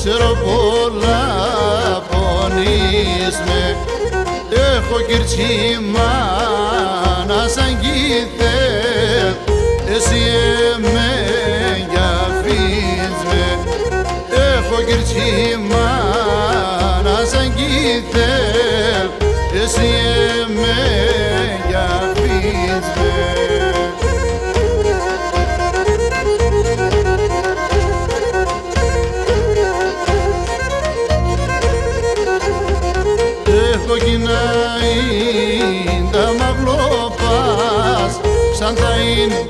ξέρω πολλά πονείς με. Έχω κυρτσίμα να σαν κοίθε, εσύ εμένα αφήνεις με. Έχω κυρτσίμα να σαν κοίθε, εσύ εμένα αφήνεις με. Έχω κοινάει τα μαυλόπας σαν θα είναι